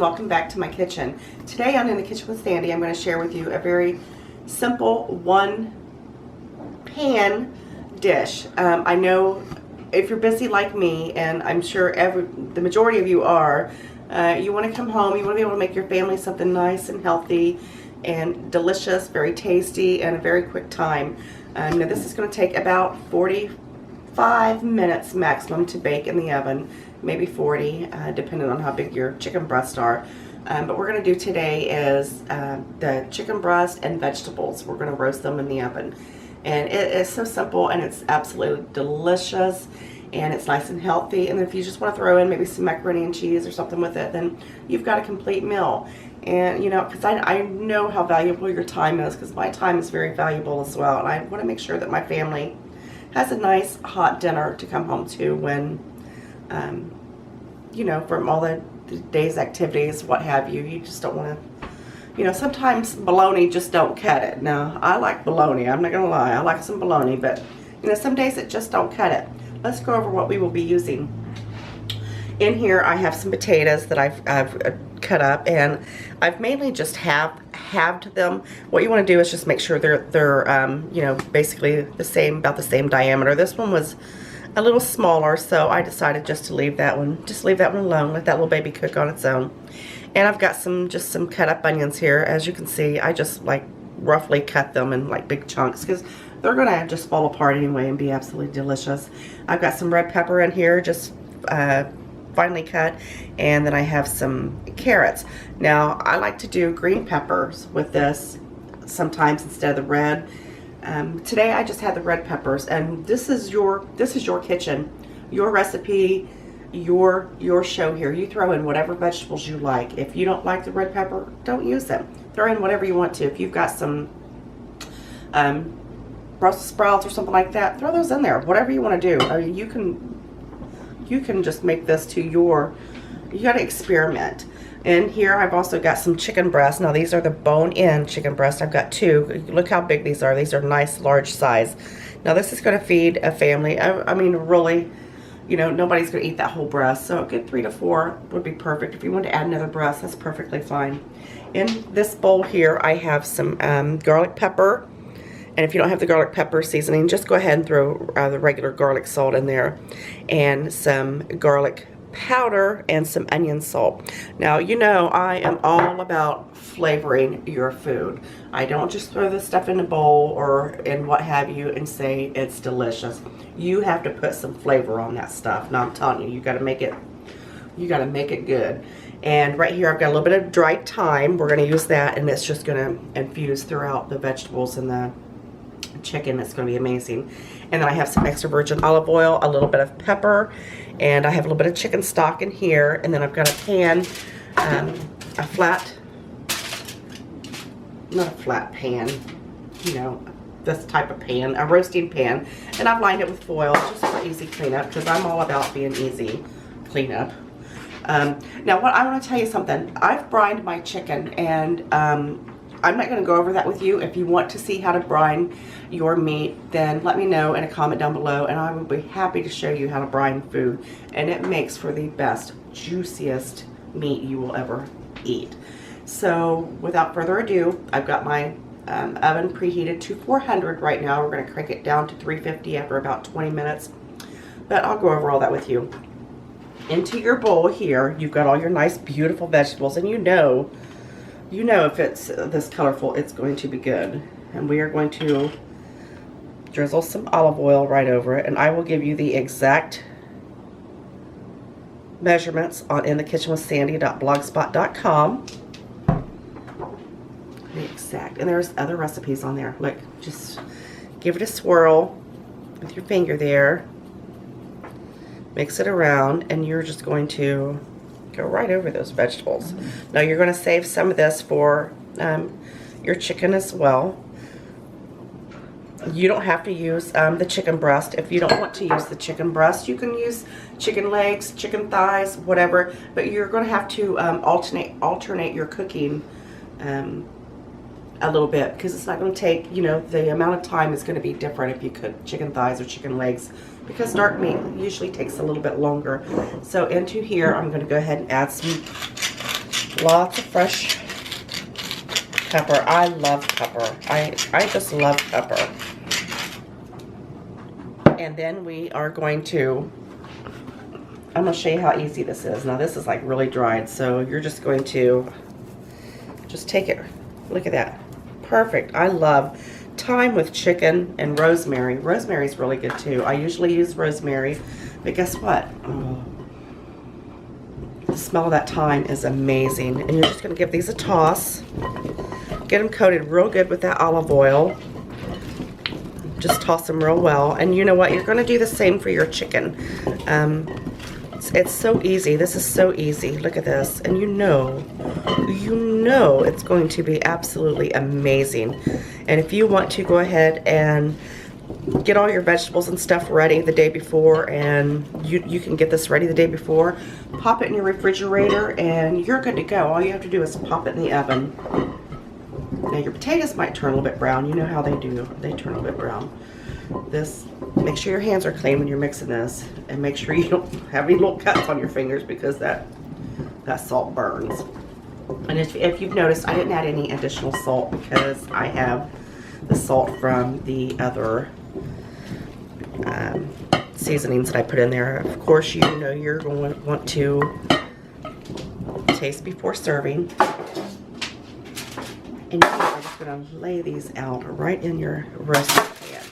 welcome back to my kitchen. Today on In the Kitchen with Sandy, I'm going to share with you a very simple one pan dish. I know if you're busy like me, and I'm sure the majority of you are, you want to come home, you want to be able to make your family something nice and healthy and delicious, very tasty, and a very quick time. Now this is going to take about 45 minutes maximum to bake in the oven, maybe 40, depending on how big your chicken breasts are. But what we're going to do today is the chicken breast and vegetables. We're going to roast them in the oven. And it is so simple, and it's absolutely delicious, and it's nice and healthy. And if you just want to throw in maybe some macaroni and cheese or something with it, then you've got a complete meal. And, you know, because I know how valuable your time is, because my time is very valuable as well. And I want to make sure that my family has a nice hot dinner to come home to when, you know, from all the day's activities, what have you. You just don't want to, you know, sometimes bologna just don't cut it. Now, I like bologna. I'm not going to lie. I like some bologna, but, you know, some days it just don't cut it. Let's go over what we will be using. In here, I have some potatoes that I've cut up, and I've mainly just halved them. What you want to do is just make sure they're you know, basically the same, about the same diameter. This one was a little smaller, so I decided just to leave that one, alone, let that little baby cook on its own. And I've got just some cut up onions here. As you can see, I just like roughly cut them in like big chunks because they're gonna just fall apart anyway and be absolutely delicious. I've got some red pepper in here, just finely cut, and then I have some carrots. Now I like to do green peppers with this sometimes instead of the red. Today I just had the red peppers, and this is your kitchen, your recipe, your show here. You throw in whatever vegetables you like. If you don't like the red pepper, don't use them. Throw in whatever you want to. If you've got some Brussels sprouts or something like that, throw those in there. Whatever you want to do. I mean, you can just make this to you got to experiment. And here I've also got some chicken breasts. Now these are the bone-in chicken breasts. I've got two. Look how big these are. These are nice, large size. Now this is going to feed a family. I mean, really, you know, nobody's going to eat that whole breast. So a good 3 to 4 would be perfect. If you want to add another breast, that's perfectly fine. In this bowl here, I have some garlic pepper. And if you don't have the garlic pepper seasoning, just go ahead and throw the regular garlic salt in there, and some garlic powder and some onion salt. Now, you know, I am all about flavoring your food. I don't just throw this stuff in a bowl or in what have you and say it's delicious. You have to put some flavor on that stuff. Now I'm telling you, you got to make it good. And right here I've got a little bit of dried thyme. We're going to use that, and it's just going to infuse throughout the vegetables and the chicken. It's going to be amazing. And then I have some extra virgin olive oil, a little bit of pepper, and I have a little bit of chicken stock in here. And then I've got a pan, a flat, not a flat pan, you know, this type of pan, a roasting pan, and I've lined it with foil just for easy cleanup, because I'm all about being easy cleanup. Now what I want to tell you something, I've brined my chicken, and I'm not going to go over that with you. If you want to see how to brine your meat, then let me know in a comment down below, and I will be happy to show you how to brine food. And it makes for the best, juiciest meat you will ever eat. So without further ado, I've got my oven preheated to 400 right now. We're going to crank it down to 350 after about 20 minutes. But I'll go over all that with you. Into your bowl here, you've got all your nice, beautiful vegetables, and you know if it's this colorful, it's going to be good. And we are going to drizzle some olive oil right over it, and I will give you the exact measurements on inthekitchenwithsandy.blogspot.com. The exact, and there's other recipes on there. Look, just give it a swirl with your finger there. Mix it around, and you're just going to go right over those vegetables. Now you're going to save some of this for your chicken as well. You don't have to use the chicken breast. If you don't want to use the chicken breast, you can use chicken legs, chicken thighs, whatever. But you're going to have to alternate your cooking a little bit, because it's not going to take, you know, the amount of time is going to be different if you cook chicken thighs or chicken legs, because dark meat usually takes a little bit longer. So into here, I'm going to go ahead and add some Lots of fresh pepper. I love pepper. I just love pepper. And then we are going to, I'm going to show you how easy this is. Now this is like really dried, so you're just going to just take it. Look at that. Perfect. I love thyme with chicken and rosemary. Rosemary is really good too. I usually use rosemary, but guess what? Oh, the smell of that thyme is amazing. And you're just going to give these a toss. Get them coated real good with that olive oil. Just toss them real well. And you know what? You're going to do the same for your chicken. It's so easy. This is so easy. Look at this. And you know it's going to be absolutely amazing. And if you want to go ahead and get all your vegetables and stuff ready the day before, and you can get this ready the day before, pop it in your refrigerator and you're good to go. All you have to do is pop it in the oven. Now your potatoes might turn a little bit brown. You know how they do. They turn a little bit brown. This, make sure your hands are clean when you're mixing this, and make sure you don't have any little cuts on your fingers because that salt burns. And if you've noticed, I didn't add any additional salt because I have the salt from the other seasonings that I put in there. Of course, you know you're going to want to taste before serving. And I'm just going to lay these out right in your roasting pan.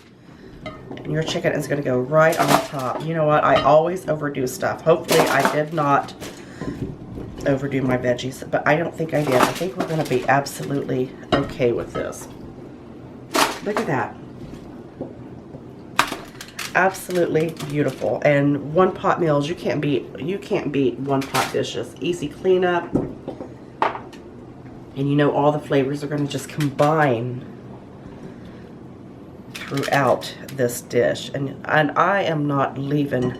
And your chicken is going to go right on top. You know what? I always overdo stuff. Hopefully I did not overdo my veggies, but I don't think I did. I think we're going to be absolutely okay with this. Look at that. Absolutely beautiful. And one pot meals, you can't beat one pot dishes. Easy cleanup. And you know all the flavors are going to just combine throughout this dish. And I am not leaving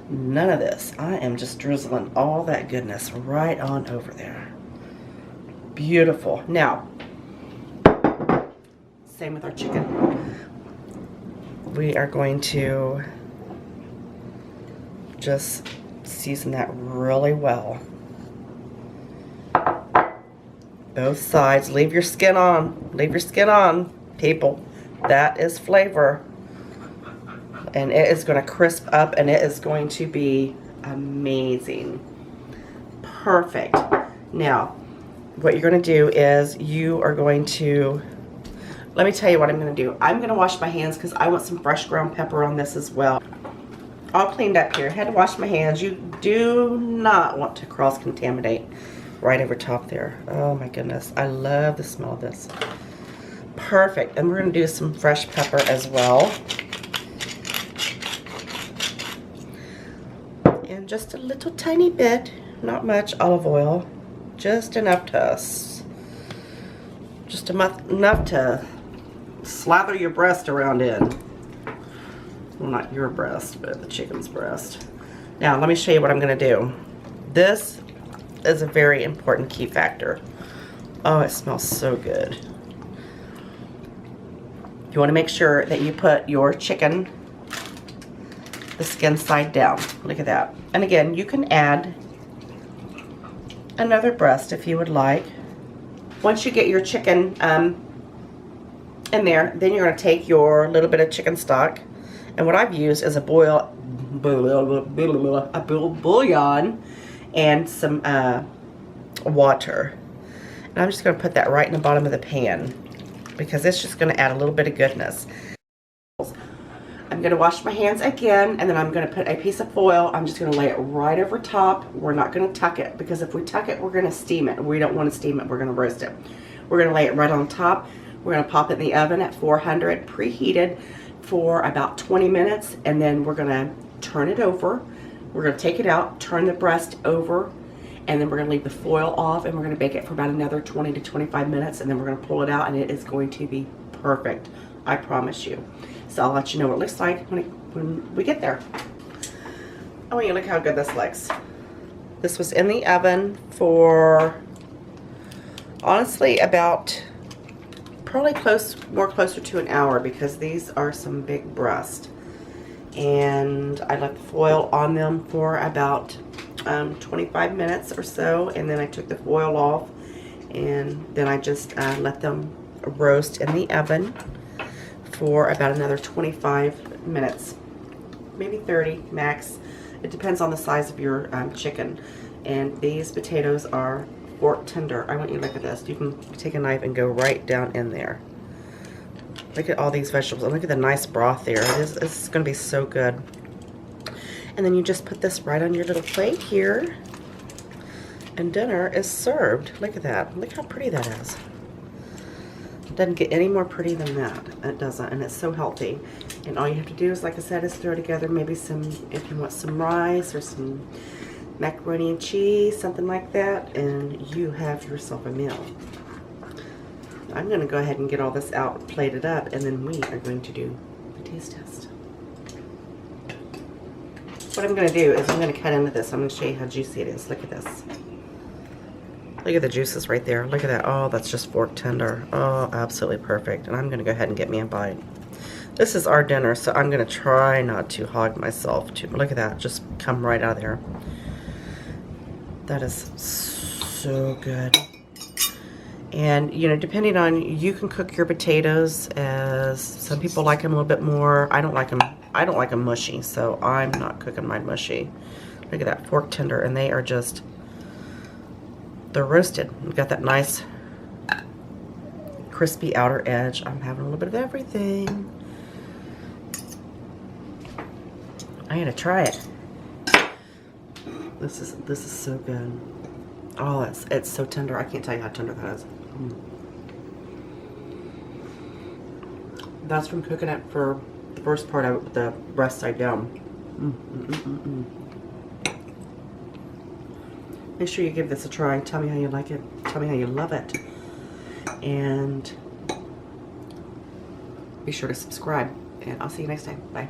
none of this. I am just drizzling all that goodness right on over there. Beautiful. Now, same with our chicken. We are going to just season that really well. Both sides. Leave your skin on. Leave your skin on, people. That is flavor. And it is going to crisp up, and it is going to be amazing. Perfect. Now, what you're going to do is you are going to, let me tell you what I'm going to do. I'm going to wash my hands because I want some fresh ground pepper on this as well. All cleaned up here. Had to wash my hands. You do not want to cross-contaminate right over top there. Oh my goodness. I love the smell of this. Perfect. And we're going to do some fresh pepper as well. And just a little tiny bit, not much, olive oil. Just enough to, enough to slather your breast around in. Well, not your breast, but the chicken's breast. Now, let me show you what I'm going to do. This is a very important key factor. Oh, it smells so good. You want to make sure that you put your chicken, the skin side down. Look at that. And again, you can add another breast if you would like. Once you get your chicken in there, then you're going to take your little bit of chicken stock. And what I've used is a bouillon and some water. And I'm just going to put that right in the bottom of the pan because it's just going to add a little bit of goodness. I'm going to wash my hands again, and then I'm going to put a piece of foil. I'm just going to lay it right over top. We're not going to tuck it because if we tuck it, we're going to steam it. We don't want to steam it. We're going to roast it. We're going to lay it right on top. We're going to pop it in the oven at 400 preheated for about 20 minutes, and then we're going to turn it over. We're going to take it out, turn the breast over, and then we're going to leave the foil off, and we're going to bake it for about another 20 to 25 minutes, and then we're going to pull it out, and it is going to be perfect. I promise you. So I'll let you know what it looks like when we get there. I want you to look how good this looks. This was in the oven for, honestly, about probably closer to an hour because these are some big breasts. And I left the foil on them for about 25 minutes or so, and then I took the foil off, and then I just let them roast in the oven for about another 25 minutes, maybe 30 max. It depends on the size of your chicken. And these potatoes are fork tender. I want you to look at this. You can take a knife and go right down in there. Look at all these vegetables, and look at the nice broth there. It's going to be so good. And then you just put this right on your little plate here, and dinner is served. Look at that. Look how pretty that is. It doesn't get any more pretty than that. It doesn't, and it's so healthy. And all you have to do is, like I said, is throw together maybe some, if you want some rice or some macaroni and cheese, something like that, and you have yourself a meal. I'm going to go ahead and get all this out, plated up, and then we are going to do the taste test. What I'm going to do is I'm going to cut into this. I'm going to show you how juicy it is. Look at this. Look at the juices right there. Look at that. Oh, that's just fork tender. Oh, absolutely perfect. And I'm going to go ahead and get me a bite. This is our dinner, so I'm going to try not to hog myself too. Look at that. Just come right out of there. That is so good. And, you know, depending on, you can cook your potatoes as, some people like them a little bit more. I don't like them mushy, so I'm not cooking mine mushy. Look at that, fork tender, and they are just, they're roasted. We've got that nice crispy outer edge. I'm having a little bit of everything. I gotta try it. This is so good. Oh, it's so tender. I can't tell you how tender that is. That's from cooking it for the first part of it, the breast side down. Make sure you give this a try. Tell me how you like it. Tell me how you love it. And be sure to subscribe. And I'll see you next time. Bye.